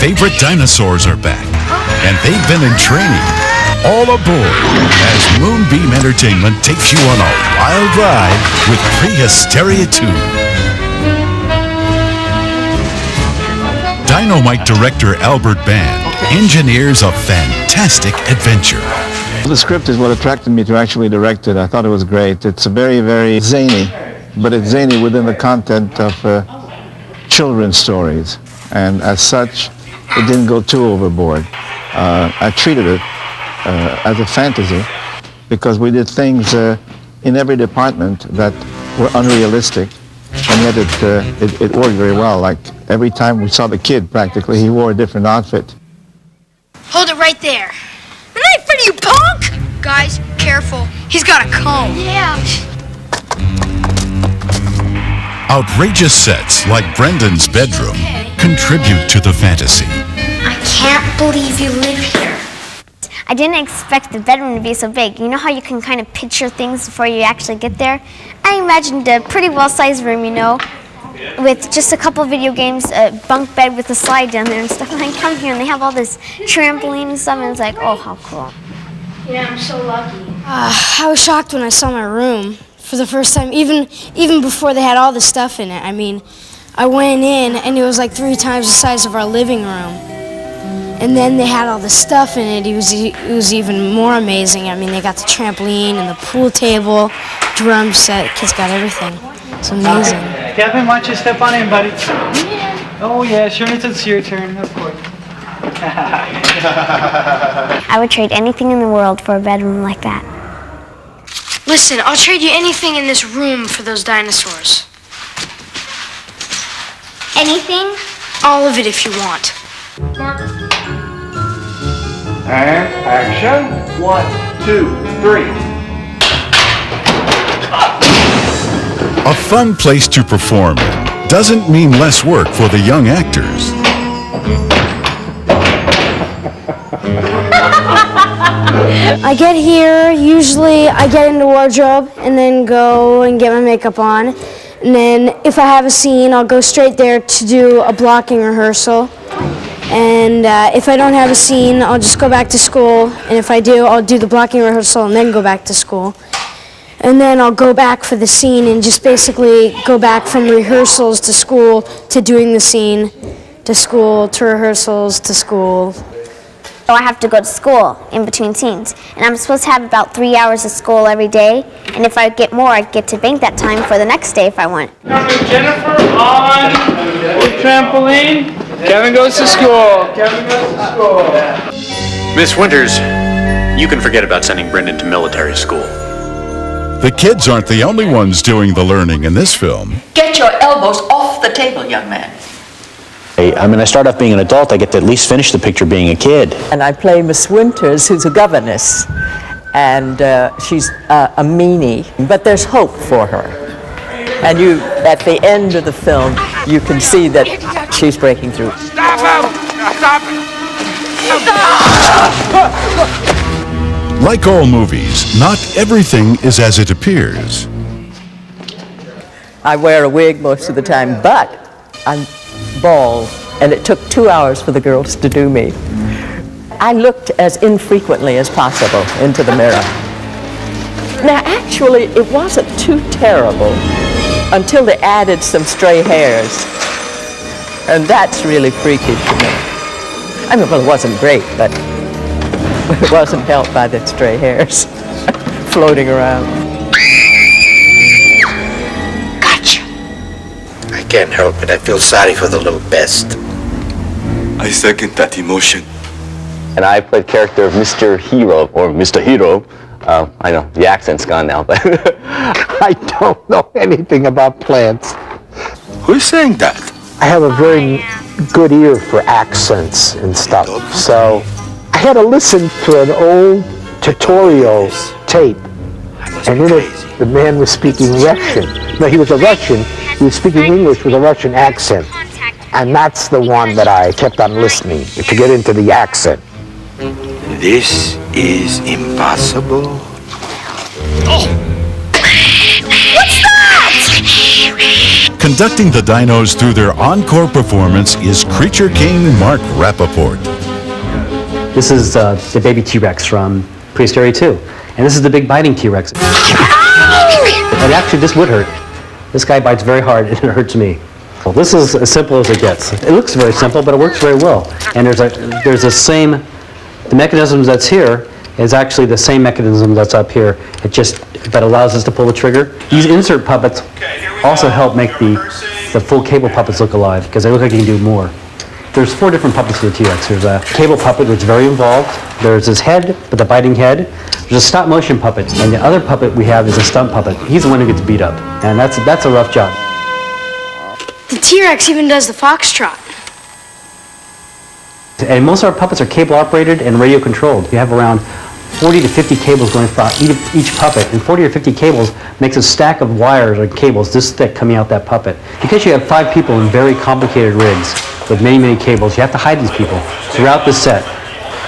favorite dinosaurs are back, and they've been in training. All aboard as Moonbeam Entertainment takes you on a wild ride with Prehysteria 2. Dynamite director Albert Band engineers a fantastic adventure. The script is what attracted me to actually direct it. I thought it was great. It's very, very zany, but it's zany within the content of children's stories. And as such, it didn't go too overboard. I treated it as a fantasy because we did things in every department that were unrealistic, and yet it worked very well. Like every time we saw the kid, practically, he wore a different outfit. Hold it right there. A knife for you, punk! Guys, careful. He's got a comb. Yeah. Outrageous sets like Brendan's bedroom contribute to the fantasy. I can't believe you live here. I didn't expect the bedroom to be so big. You know how you can kind of picture things before you actually get there? I imagined a pretty well-sized room, you know, with just a couple video games, a bunk bed with a slide down there and stuff. And I come here and they have all this trampoline and stuff, and it's like, oh, how cool. Yeah, I'm so lucky. I was shocked when I saw my room for the first time, even before they had all the stuff in it. I mean, I went in and it was like 3 times the size of our living room. And then they had all the stuff in it. It was even more amazing. I mean, they got the trampoline and the pool table, drum set. Kids got everything. It's amazing. Kevin, why don't you step on in, buddy? Yeah. Oh, yeah, sure, it's your turn, of course. I would trade anything in the world for a bedroom like that. Listen, I'll trade you anything in this room for those dinosaurs. Anything? All of it if you want. And action. 1, 2, 3. A fun place to perform in doesn't mean less work for the young actors. I get here, usually I get into wardrobe and then go and get my makeup on. And then if I have a scene, I'll go straight there to do a blocking rehearsal. And if I don't have a scene, I'll just go back to school. And if I do, I'll do the blocking rehearsal and then go back to school. And then I'll go back for the scene and just basically go back from rehearsals to school to doing the scene, to school, to rehearsals, to school. So I have to go to school in between scenes. And I'm supposed to have about 3 hours of school every day. And if I get more, I get to bank that time for the next day if I want. Jennifer on the trampoline. Kevin goes to school. Kevin goes to school. Miss Winters, you can forget about sending Brendan to military school. The kids aren't the only ones doing the learning in this film. Get your elbows off the table, young man. I mean, I start off being an adult, I get to at least finish the picture being a kid. And I play Miss Winters, who's a governess, and she's a meanie, but there's hope for her. And you, at the end of the film, you can see that she's breaking through. Stop him! Stop Stop! him! Like all movies, not everything is as it appears. I wear a wig most of the time, but I'm bald, and it took 2 hours for the girls to do me. I looked as infrequently as possible into the mirror. Now, actually, it wasn't too terrible until they added some stray hairs, and that's really freaky to me. I mean, well, it wasn't great, but it wasn't helped by the stray hairs floating around. I can't help it. I feel sorry for the little pest. I second that emotion. And I played the character of Mr. Hero, or Mr. Hero. I know, the accent's gone now, but I don't know anything about plants. Who's saying that? I have a very good ear for accents and stuff, so I had to listen to an old tutorial tape, and in it, the man was speaking Russian. No, he was a Russian. He was speaking English with a Russian accent, and that's the one that I kept on listening to get into the accent. This is impossible. Oh. What's that? conducting the dinos through their encore performance is Creature King Mark Rappaport. This is the baby T-Rex from Prehysteria 2. And this is the big biting T-Rex. And actually, this would hurt. This guy bites very hard, and it hurts me. Well, this is as simple as it gets. It looks very simple, but it works very well. And there's the same, the mechanism that's here is actually the same mechanism that's up here. It just, that allows us to pull the trigger. These insert puppets also help make the full cable puppets look alive, because they look like you can do more. There's 4 different puppets for the T-Rex. There's a cable puppet, which is very involved. There's his head, with the biting head. There's a stop motion puppet, and the other puppet we have is a stunt puppet. He's the one who gets beat up, and that's a rough job. The T-Rex even does the foxtrot. And most of our puppets are cable operated and radio controlled. You have around 40 to 50 cables going through each puppet, and 40 or 50 cables makes a stack of wires or cables this thick coming out that puppet. Because you have 5 people in very complicated rigs with many, many cables, you have to hide these people throughout the set.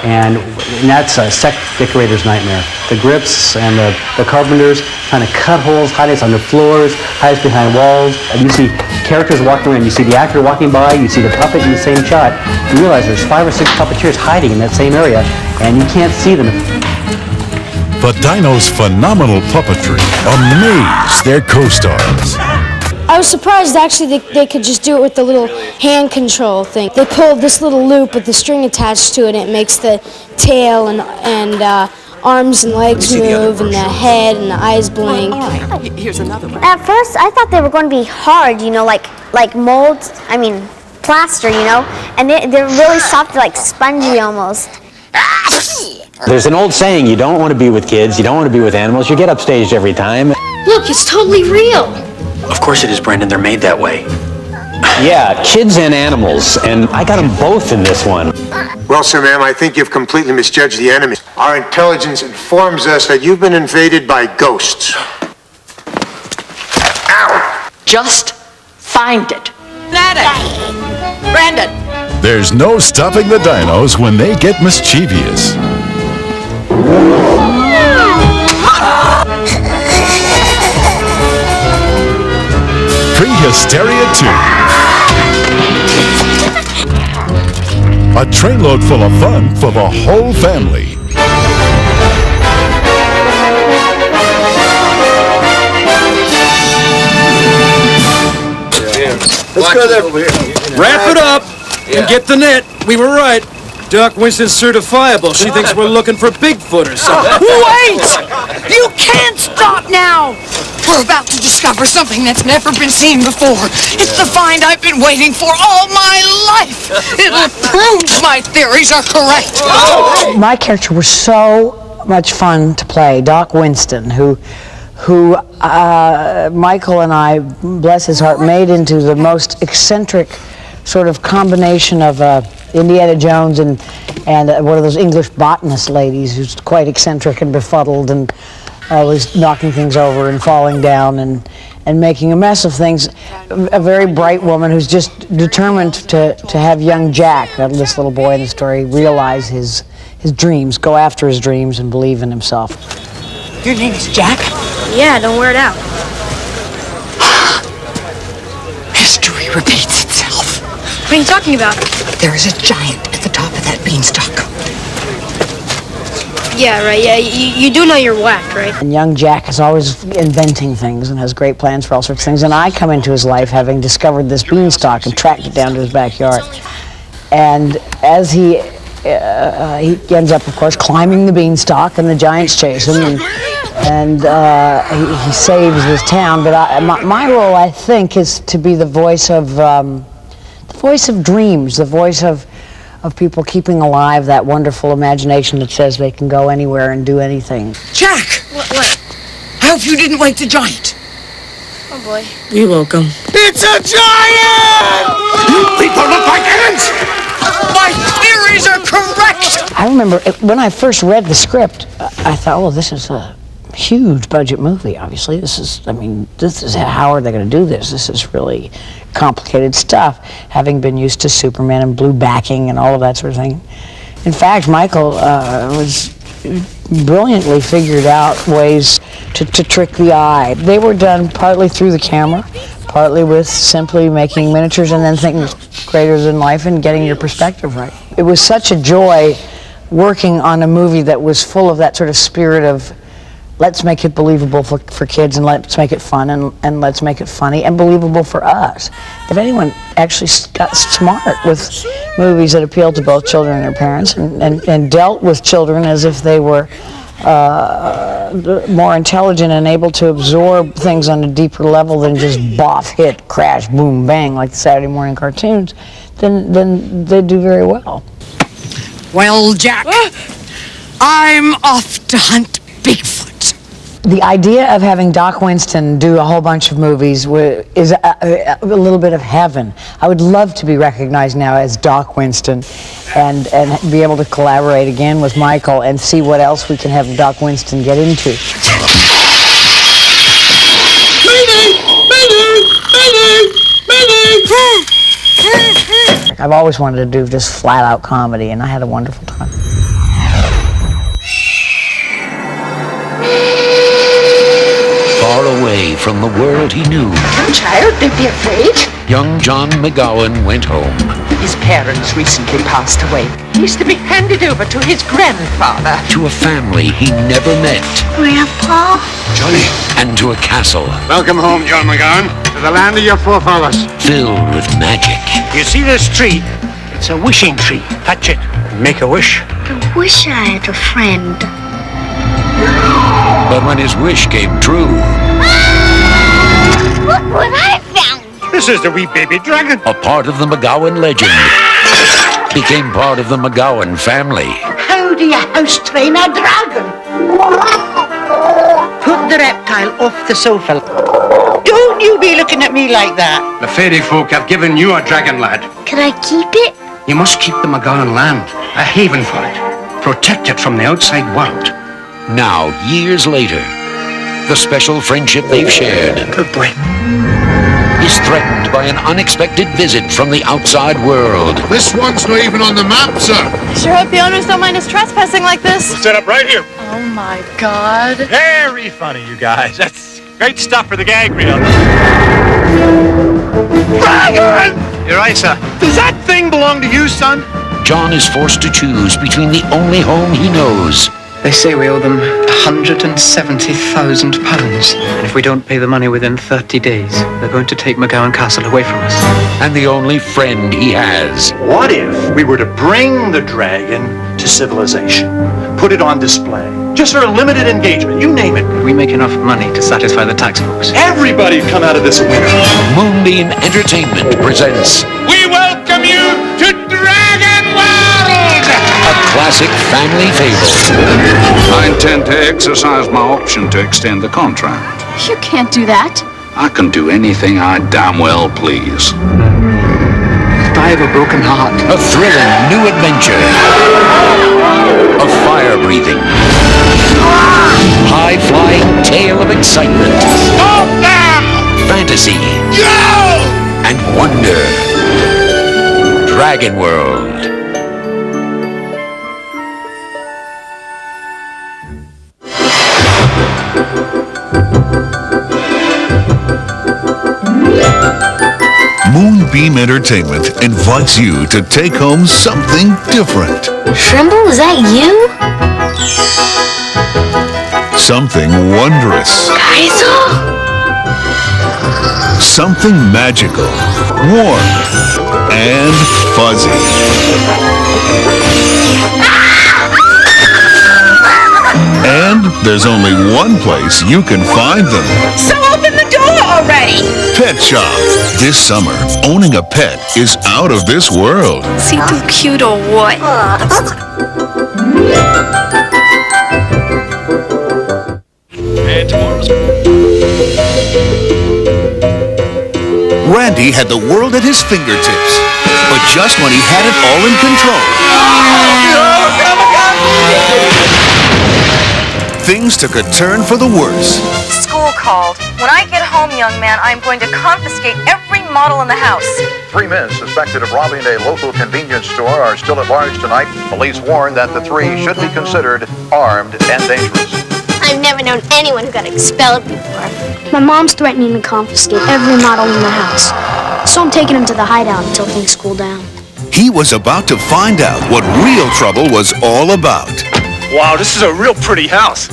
And that's a set decorator's nightmare. The grips and the carpenters trying to cut holes, hide us under floors, hide us behind walls. And you see characters walking around, you see the actor walking by, you see the puppet in the same shot. You realize there's 5 or 6 puppeteers hiding in that same area, and you can't see them. The Dino's phenomenal puppetry amazed their co-stars. I was surprised actually they could just do it with the little hand control thing. They pulled this little loop with the string attached to it, and it makes the tail and arms and legs move, and the head and the eyes blink. Here's another one. At first, I thought they were going to be hard, you know, like molds, plaster, you know, and they're really soft, like spongy almost. There's an old saying, you don't want to be with kids, you don't want to be with animals, you get upstaged every time. Look, it's totally real. Of course it is, Brandon. They're made that way. Yeah, kids and animals, and I got them both in this one. Well, sir, ma'am, I think you've completely misjudged the enemy. Our intelligence informs us that you've been invaded by ghosts. Ow! Just find it. Brandon. There's no stopping the dinos when they get mischievous. Prehysteria 2. A trainload full of fun for the whole family. Let's go there. Wrap it up and get the net. We were right. Doc Winston's certifiable. She thinks we're looking for Bigfoot or something. Wait! You can't stop now! We're about to discover something that's never been seen before. It's the find I've been waiting for all my life. It'll prove my theories are correct. My character was so much fun to play, Doc Winston, who Michael and I, bless his heart, made into the most eccentric sort of combination of Indiana Jones and one of those English botanist ladies who's quite eccentric and befuddled and always knocking things over and falling down and making a mess of things. A very bright woman who's just determined to have young Jack, this little boy in the story, realize his dreams, go after his dreams and believe in himself. Your name is Jack? Yeah, don't wear it out. History repeats itself. What are you talking about? There is a giant at the top of that beanstalk. Yeah, right, yeah, you do know you're whacked, right? And young Jack is always inventing things and has great plans for all sorts of things. And I come into his life having discovered this beanstalk and tracked it down to his backyard. And as he ends up, of course, climbing the beanstalk, and the giants chase him, and he saves this town. But my role, I think, is to be the voice of dreams, the voice of people keeping alive that wonderful imagination that says they can go anywhere and do anything. Jack! What? I hope you didn't wake the giant. Oh, boy. You're welcome. It's a giant! You people look like ants! My theories are correct! I remember when I first read the script, I thought, oh, this is a huge budget movie, obviously. This is how are they going to do this? This is really complicated stuff, having been used to Superman and blue backing and all of that sort of thing. In fact, Michael was brilliantly figured out ways to trick the eye. They were done partly through the camera, partly with simply making miniatures and then thinking greater than life and getting your perspective right. It was such a joy working on a movie that was full of that sort of spirit of let's make it believable for kids, and let's make it fun, and let's make it funny and believable for us. If anyone actually got smart with movies that appealed to both children and their parents and dealt with children as if they were more intelligent and able to absorb things on a deeper level than just boff, hit, crash, boom, bang like the Saturday morning cartoons, then they do very well. Well, Jack, I'm off to hunt Bigfoot. The idea of having Doc Winston do a whole bunch of movies is a little bit of heaven. I would love to be recognized now as Doc Winston and be able to collaborate again with Michael and see what else we can have Doc Winston get into. I've always wanted to do just flat-out comedy, and I had a wonderful time. Far away from the world he knew, Come, child, don't be afraid. young John McGowan went home. His parents recently passed away. He's to be handed over to his grandfather. To a family he never met. Grandpa? Johnny. And to a castle. Welcome home, John McGowan, to the land of your forefathers. Filled with magic. You see this tree? It's a wishing tree. Touch it. Make a wish. I wish I had a friend. But when his wish came true... Look what I found! This is the wee baby dragon. A part of the McGowan legend became part of the McGowan family. How do you house train a dragon? Put the reptile off the sofa. Don't you be looking at me like that. The fairy folk have given you a dragon, lad. Can I keep it? You must keep the McGowan land, a haven for it. Protect it from the outside world. Now, years later, the special friendship they've shared... Good boy. ...is threatened by an unexpected visit from the outside world. This one's not even on the map, sir. Sure hope the owners don't mind us trespassing like this. Set up right here. Oh my God. Very funny, you guys. That's great stuff for the gag reel. Dragon! You're right, sir. Does that thing belong to you, son? John is forced to choose between the only home he knows. They say we owe them £170,000. And if we don't pay the money within 30 days, they're going to take McGowan Castle away from us. And the only friend he has. What if we were to bring the dragon to civilization? Put it on display. Just for a limited engagement, you name it. We make enough money to satisfy the tax folks. Everybody'd come out of this a winner. Moonbeam Entertainment presents... We welcome you to Dragon World! A classic family fable. I intend to exercise my option to extend the contract. You can't do that. I can do anything I damn well please. I have a broken heart. A thrilling new adventure. A fire-breathing, high-flying tale of excitement. Stop them! Fantasy. Go! And wonder. Dragon World. Moonbeam Entertainment invites you to take home something different. Trimble, is that you? Something wondrous. Geisel? Something magical, warm, and fuzzy. And there's only one place you can find them. So open the door already! Pet Shop. This summer, owning a pet is out of this world. Is he too cute or what? And tomorrow's... Randy had the world at his fingertips, but just when he had it all in control, things took a turn for the worse. School called. When I get home, young man, I'm going to confiscate every model in the house. 3 men suspected of robbing a local convenience store are still at large tonight. Police warn that the 3 should be considered armed and dangerous. I've never known anyone who got expelled before. My mom's threatening to confiscate every model in the house. So I'm taking him to the hideout until things cool down. He was about to find out what real trouble was all about. Wow, this is a real pretty house.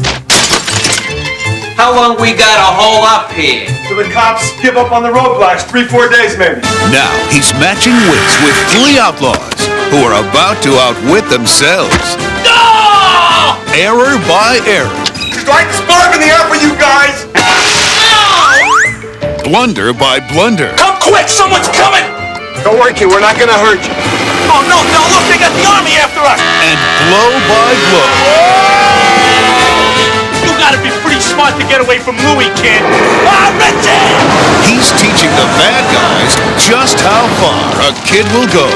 How long we gotta hold up here? Till the cops give up on the roadblocks, 3-4 days maybe. Now he's matching wits with 3 outlaws who are about to outwit themselves. No! Error by error. Strike the spark in the air for you guys! Blunder by blunder. Come quick, someone's coming! Don't worry, kid, we're not gonna hurt you. Oh, no, look, they got the army after us! And blow by blow. You gotta be pretty smart to get away from Louis, kid. Ah, Richie! He's teaching the bad guys just how far a kid will go.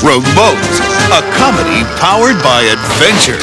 Remote, a comedy powered by adventure.